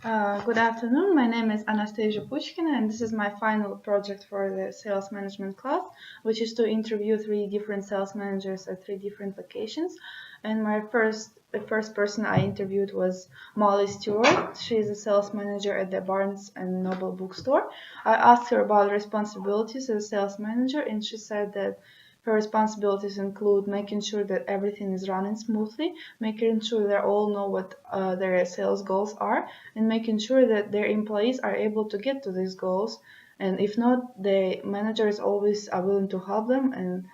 Good afternoon. My name is Anastasia Puchkina, and this is my final project for the sales management class, which is to interview three different sales managers at three different locations. And the first person I interviewed was Molly Stewart. She is a sales manager at the Barnes and Noble bookstore. I asked her about responsibilities as a sales manager, and she said that her responsibilities include making sure that everything is running smoothly, making sure they all know what their sales goals are, and making sure that their employees are able to get to these goals. And if not, the managers always are willing to help them, and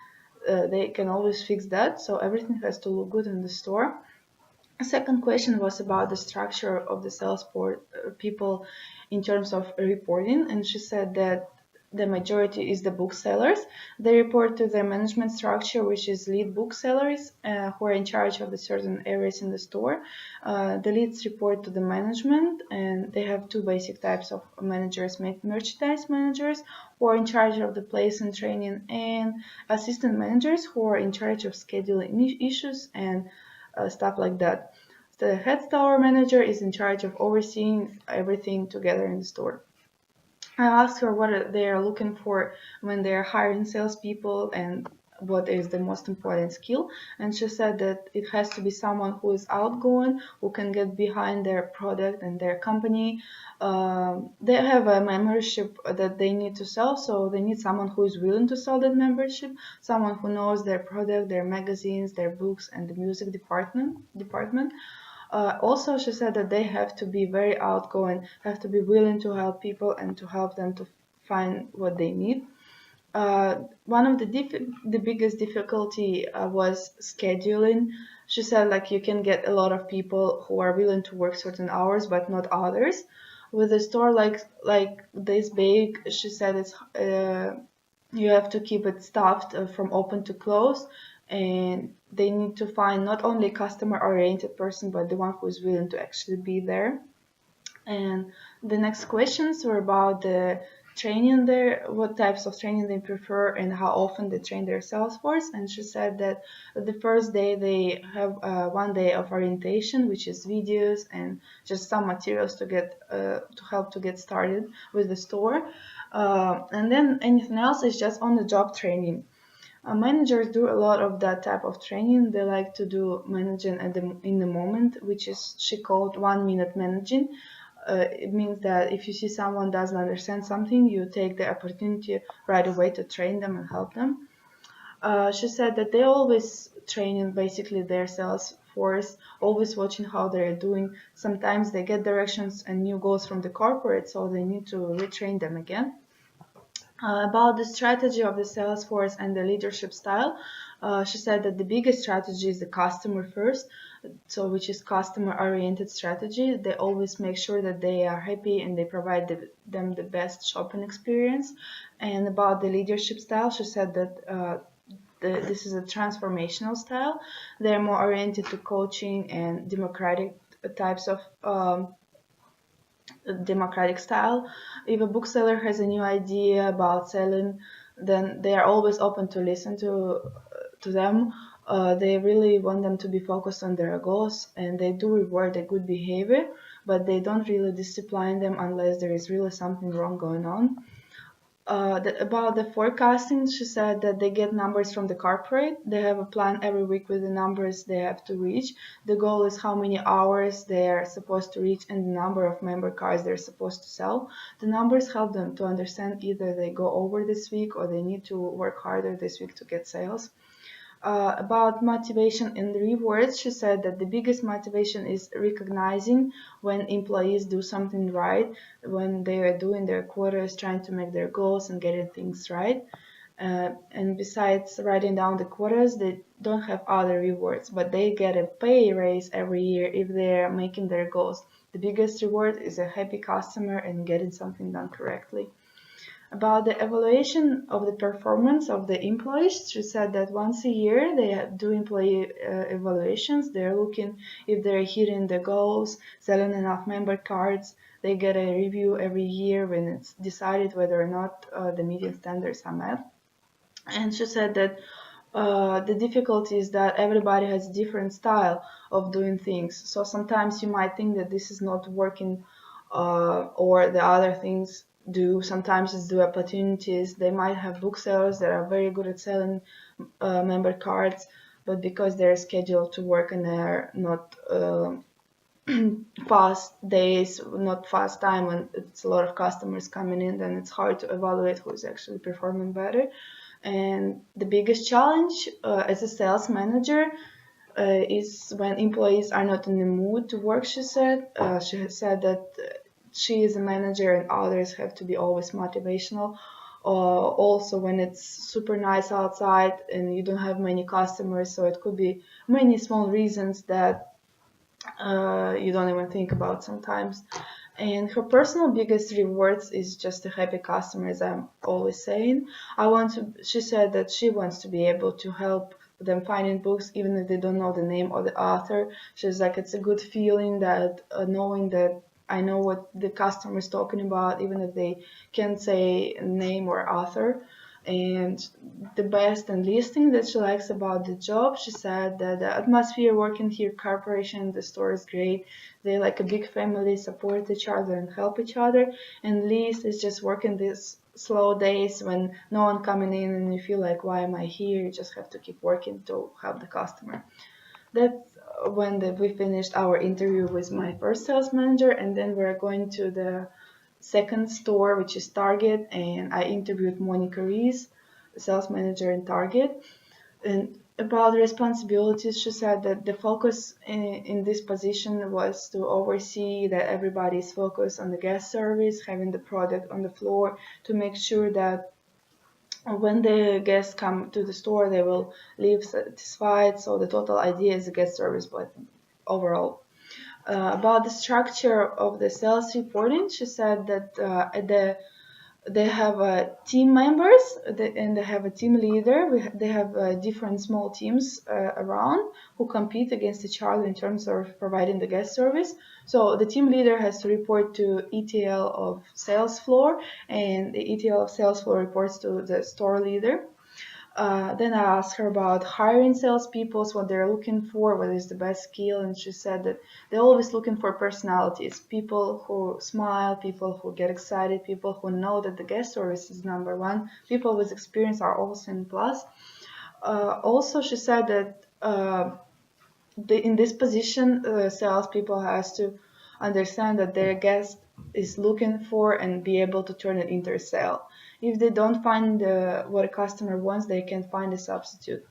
they can always fix that. So everything has to look good in the store. A second question was about the structure of the sales people in terms of reporting, and she said that the majority is the booksellers. They report to the management structure, which is lead booksellers who are in charge of the certain areas in the store. The leads report to the management, and they have two basic types of managers: merchandise managers, who are in charge of the place and training, and assistant managers, who are in charge of scheduling issues and stuff like that. The head store manager is in charge of overseeing everything together in the store. I asked her what they are looking for when they are hiring salespeople and what is the most important skill. And she said that it has to be someone who is outgoing, who can get behind their product and their company. They have a membership that they need to sell, so they need someone who is willing to sell that membership, someone who knows their product, their magazines, their books, and the music department. Also, she said that they have to be very outgoing, have to be willing to help people and to help them to find what they need. One of the biggest difficulty was scheduling. She said like you can get a lot of people who are willing to work certain hours, but not others. With a store like this big, she said you have to keep it staffed from open to close, and they need to find not only customer oriented person but the one who is willing to actually be there. And the next questions were about the training there, what types of training they prefer and how often they train their sales force. And she said that the first day they have 1 day of orientation, which is videos and just some materials to help to get started with the store. And then anything else is just on the job training. Managers do a lot of that type of training. They like to do managing in the moment, which is she called 1 minute managing. It means that if you see someone doesn't understand something, you take the opportunity right away to train them and help them. She said that they always train in basically their sales force, always watching how they're doing. Sometimes they get directions and new goals from the corporate, so they need to retrain them again. About the strategy of the sales force and the leadership style, she said that the biggest strategy is the customer first, so which is customer oriented strategy. They always make sure that they are happy and they provide them the best shopping experience. And about the leadership style, she said that this is a transformational style. They're more oriented to coaching and types of democratic style. If a bookseller has a new idea about selling, then they are always open to listen to them. They really want them to be focused on their goals, and they do reward a good behavior, but they don't really discipline them unless there is really something wrong going on. About the forecasting, she said that they get numbers from the corporate. They have a plan every week with the numbers they have to reach. The goal is how many hours they are supposed to reach and the number of member cards they're supposed to sell. The numbers help them to understand either they go over this week or they need to work harder this week to get sales. About motivation and rewards, she said that the biggest motivation is recognizing when employees do something right, when they are doing their quotas, trying to make their goals and getting things right. And besides writing down the quotas, they don't have other rewards, but they get a pay raise every year if they're making their goals. The biggest reward is a happy customer and getting something done correctly. About the evaluation of the performance of the employees, she said that once a year they do employee evaluations. They're looking if they're hitting the goals, selling enough member cards. They get a review every year when it's decided whether or not the meeting standards are met. And she said that the difficulty is that everybody has a different style of doing things. So sometimes you might think that this is not working or the other things do sometimes is do opportunities. They might have booksellers that are very good at selling member cards, but because they're scheduled to work and they're not fast days, not fast time, when it's a lot of customers coming in, then it's hard to evaluate who's actually performing better. And the biggest challenge as a sales manager is when employees are not in the mood to work, she said. She had said that she is a manager and others have to be always motivational. Also, when it's super nice outside and you don't have many customers, so it could be many small reasons that you don't even think about sometimes. And her personal biggest rewards is just the happy customers, I'm always saying. She said that she wants to be able to help them finding books even if they don't know the name or the author. She's like, it's a good feeling that knowing that I know what the customer is talking about, even if they can't say name or author. And the best and least thing that she likes about the job, she said that the atmosphere working here, corporation, the store is great. They like a big family, support each other and help each other. And least is just working these slow days when no one coming in and you feel like, why am I here? You just have to keep working to help the customer. That's when we finished our interview with my first sales manager, and then we're going to the second store, which is Target, and I interviewed Monica Rees, the sales manager in Target. And about the responsibilities, she said that the focus in this position was to oversee that everybody is focused on the guest service, having the product on the floor, to make sure that when the guests come to the store, they will leave satisfied. So the total idea is a guest service, but overall. About the structure of the sales reporting, she said that they have team members and they have a team leader. They have different small teams around who compete against each other in terms of providing the guest service. So the team leader has to report to ETL of sales floor, and the ETL of sales floor reports to the store leader. Then I asked her about hiring salespeople, what they're looking for, what is the best skill, and she said that they're always looking for personalities, people who smile, people who get excited, people who know that the guest service is number one. People with experience are also in plus. Also, she said that in this position, salespeople has to understand that their guest is looking for and be able to turn it into a sale. If they don't find what a customer wants, they can find a substitute.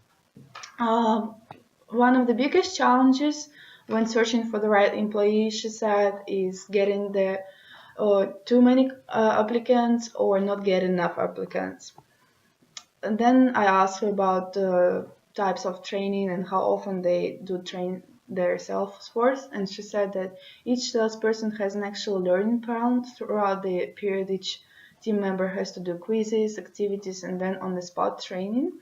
Um, One of the biggest challenges when searching for the right employee, she said, is getting the too many applicants or not getting enough applicants. And then I asked her about the types of training and how often they do train their sales force, and she said that each salesperson has an actual learning plan throughout the period. Each team member has to do quizzes, activities, and then on-the-spot training.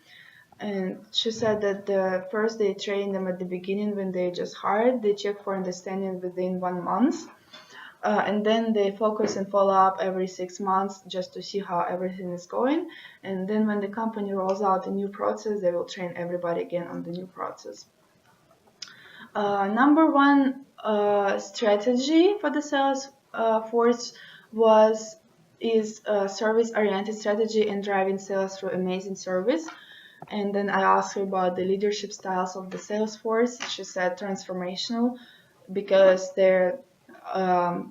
And she said that the first they train them at the beginning when they just hired, they check for understanding within 1 month. And then they focus and follow up every 6 months just to see how everything is going. And then when the company rolls out a new process, they will train everybody again on the new process. Number one strategy for the sales force is a service-oriented strategy and driving sales through amazing service. And then I asked her about the leadership styles of the sales force. She said transformational, because they're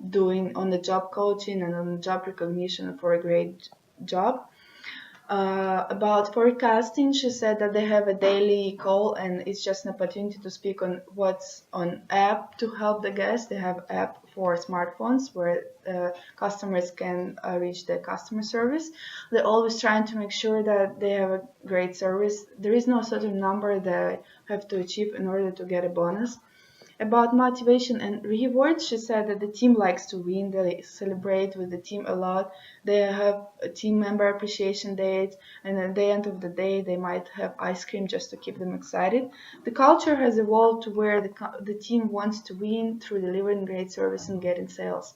doing on-the-job coaching and on-the-job recognition for a great job. About forecasting, she said that they have a daily call and it's just an opportunity to speak on what's on app to help the guests. They have app for smartphones where customers can reach the customer service. They're always trying to make sure that they have a great service. There is no certain number they have to achieve in order to get a bonus. About motivation and rewards, she said that the team likes to win. They celebrate with the team a lot. They have a team member appreciation days, and at the end of the day, they might have ice cream just to keep them excited. The culture has evolved to where the team wants to win through delivering great service and getting sales.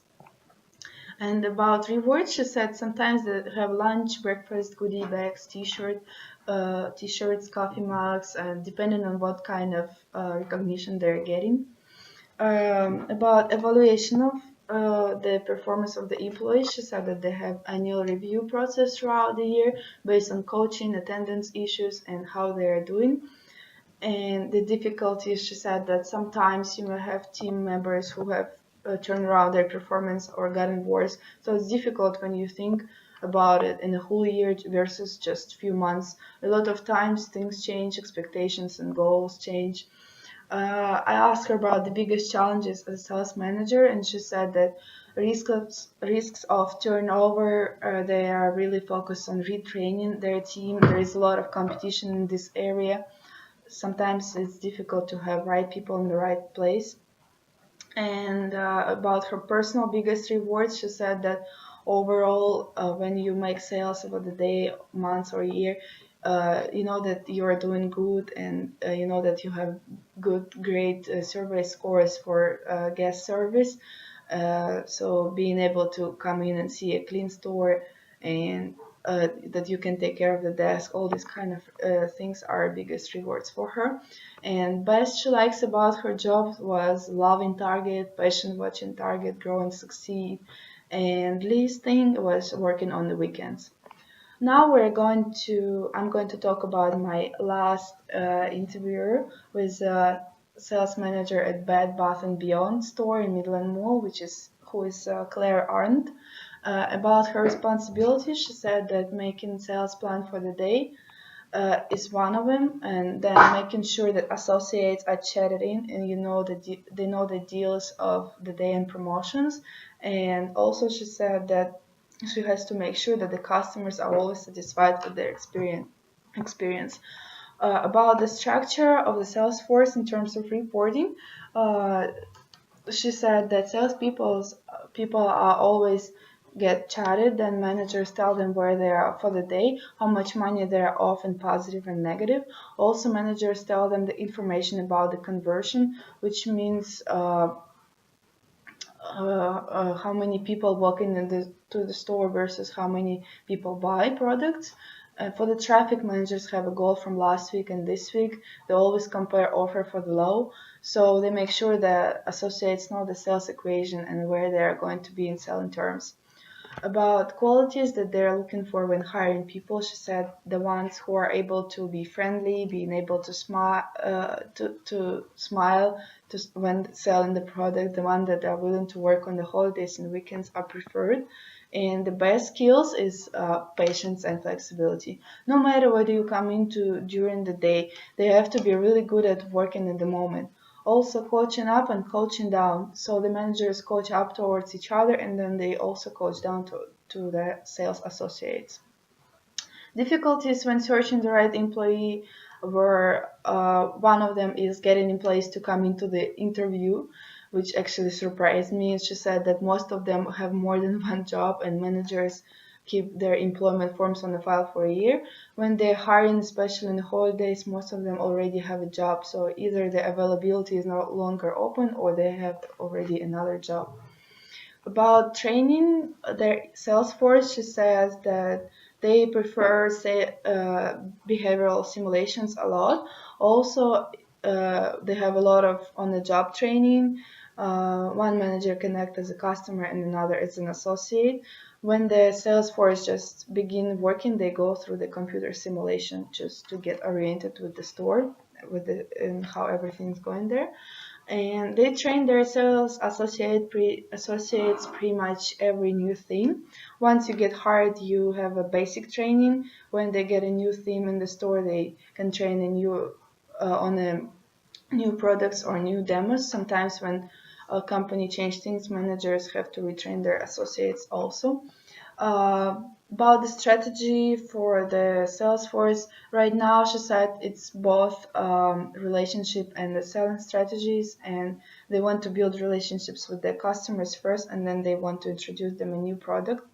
And about rewards, she said sometimes they have lunch, breakfast, goodie bags, t-shirts, coffee mugs, and depending on what kind of recognition they're getting. About evaluation of the performance of the employees. She said that they have annual review process throughout the year based on coaching, attendance issues, and how they are doing. And the difficulties, she said that sometimes you may have team members who have turned around their performance or gotten worse. So it's difficult when you think about it in a whole year versus just few months. A lot of times things change, expectations and goals change. I asked her about the biggest challenges as a sales manager, and she said that risks of turnover. They are really focused on retraining their team. There is a lot of competition in this area. Sometimes it's difficult to have right people in the right place. And about her personal biggest rewards, she said that overall, when you make sales over the day, months, or year, you know that you are doing good, and you know that you have great survey scores for guest service. So being able to come in and see a clean store, and that you can take care of the desk, all these kind of things are biggest rewards for her. And best she likes about her job was loving Target, passion watching Target grow and succeed. And least thing was working on the weekends. Now I'm going to talk about my last interviewer with a sales manager at Bed Bath and Beyond store in Midland Mall, who is Claire Arndt. About her responsibilities, she said that making sales plan for the day is one of them, and then making sure that associates are chatted in and they know the deals of the day and promotions. And also, she said that she has to make sure that the customers are always satisfied with their experience. About the structure of the sales force in terms of reporting, uh, she said that people are always get chatted, then managers tell them where they are for the day, how much money they are off in positive and negative. Also, managers tell them the information about the conversion, which means how many people walk in to the store versus how many people buy products. For the traffic, managers have a goal from last week and this week. They always compare offer for the low, so they make sure that associates know the sales equation and where they are going to be in selling terms. About qualities that they're looking for when hiring people, she said the ones who are able to be friendly, being able to smile, when selling the product, the one that are willing to work on the holidays and weekends are preferred. And the best skills is patience and flexibility. No matter what you come into during the day, they have to be really good at working in the moment. Also coaching up and coaching down. So the managers coach up towards each other, and then they also coach down to the sales associates. Difficulties when searching the right employee were one of them is getting in place to come into the interview, which actually surprised me. She said that most of them have more than one job, and managers keep their employment forms on the file for a year. When they're hiring, especially in the holidays, most of them already have a job, so either the availability is no longer open or they have already another job. About training their sales force, she says that they prefer behavioral simulations a lot. Also, they have a lot of on-the-job training. One manager can act as a customer and another as an associate. When the sales force just begin working, they go through the computer simulation just to get oriented with the store, and how everything's going there. And they train their associates pretty much every new theme. Once you get hired, you have a basic training. When they get a new theme in the store, they can train on a new products or new demos. Sometimes when a company change things, managers have to retrain their associates also. Uh, about the strategy for the sales force, right now she said it's both relationship and the selling strategies, and they want to build relationships with their customers first, and then they want to introduce them a new product.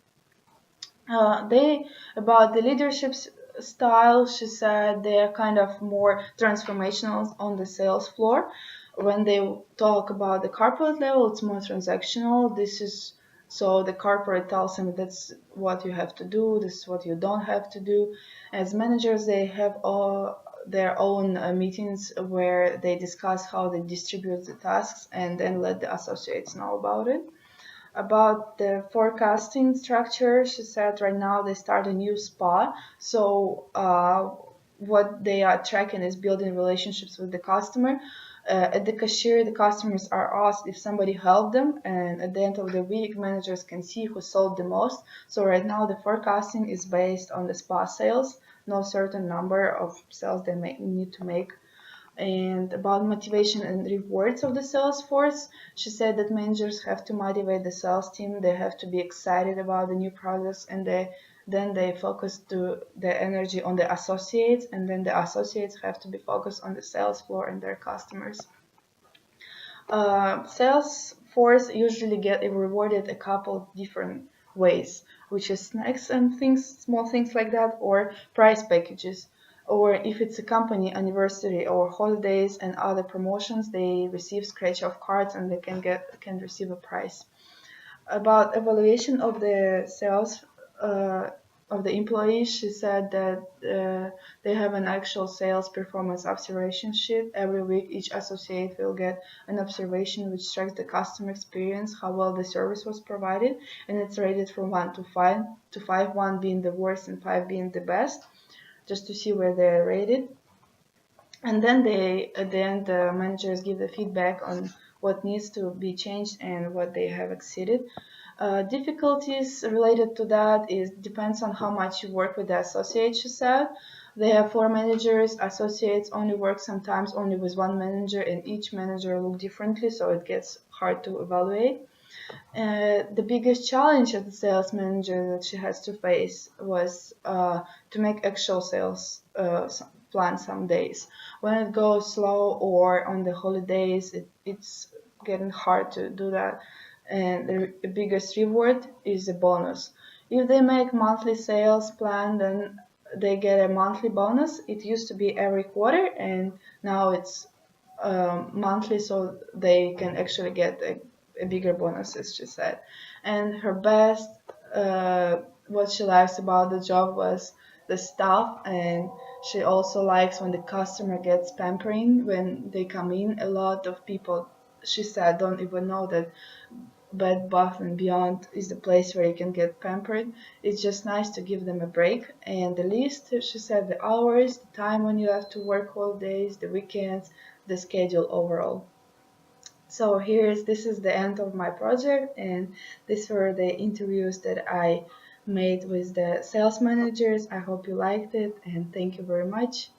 They About the leadership style, she said they are kind of more transformational on the sales floor. When they talk about the corporate level, it's more transactional. This is so the corporate tells them that's what you have to do, this is what you don't have to do. As managers, they have all their own meetings where they discuss how they distribute the tasks and then let the associates know about it. About the forecasting structure, she said right now they start a new spa. So what they are tracking is building relationships with the customer. At the cashier, the customers are asked if somebody helped them, and at the end of the week, managers can see who sold the most. So right now, the forecasting is based on the spa sales, no certain number of sales they need to make. And about motivation and rewards of the sales force, she said that managers have to motivate the sales team. They have to be excited about the new products, and they focus to the energy on the associates, and then the associates have to be focused on the sales floor and their customers. Sales force usually get rewarded a couple different ways, which is snacks and things, small things like that, or price packages. Or if it's a company anniversary or holidays and other promotions, they receive scratch off cards and they can receive a prize. About evaluation of the sales uh, of the employees, she said that they have an actual sales performance observation sheet. Every week, each associate will get an observation which tracks the customer experience, how well the service was provided, and it's rated from 1 to 5, 1 being the worst and 5 being the best, just to see where they're rated. And then at the end, the managers give the feedback on what needs to be changed and what they have exceeded. Difficulties related to that is depends on how much you work with the associates, you said. They have 4 managers. Associates only work sometimes only with 1 manager, and each manager look differently, so it gets hard to evaluate. The biggest challenge as a sales manager that she has to face was to make actual sales plan some days. When it goes slow or on the holidays, it's getting hard to do that. And the biggest reward is a bonus. If they make monthly sales plan, then they get a monthly bonus. It used to be every quarter, and now it's monthly, so they can actually get a bigger bonus, as she said. And her best, what she likes about the job was the staff, and she also likes when the customer gets pampering when they come in. A lot of people, she said, don't even know that Bed Bath and Beyond is the place where you can get pampered. It's just nice to give them a break. And the list, she said, the hours, the time when you have to work holidays, the weekends, the schedule overall. So this is the end of my project, and these were the interviews that I made with the sales managers. I hope you liked it, and thank you very much.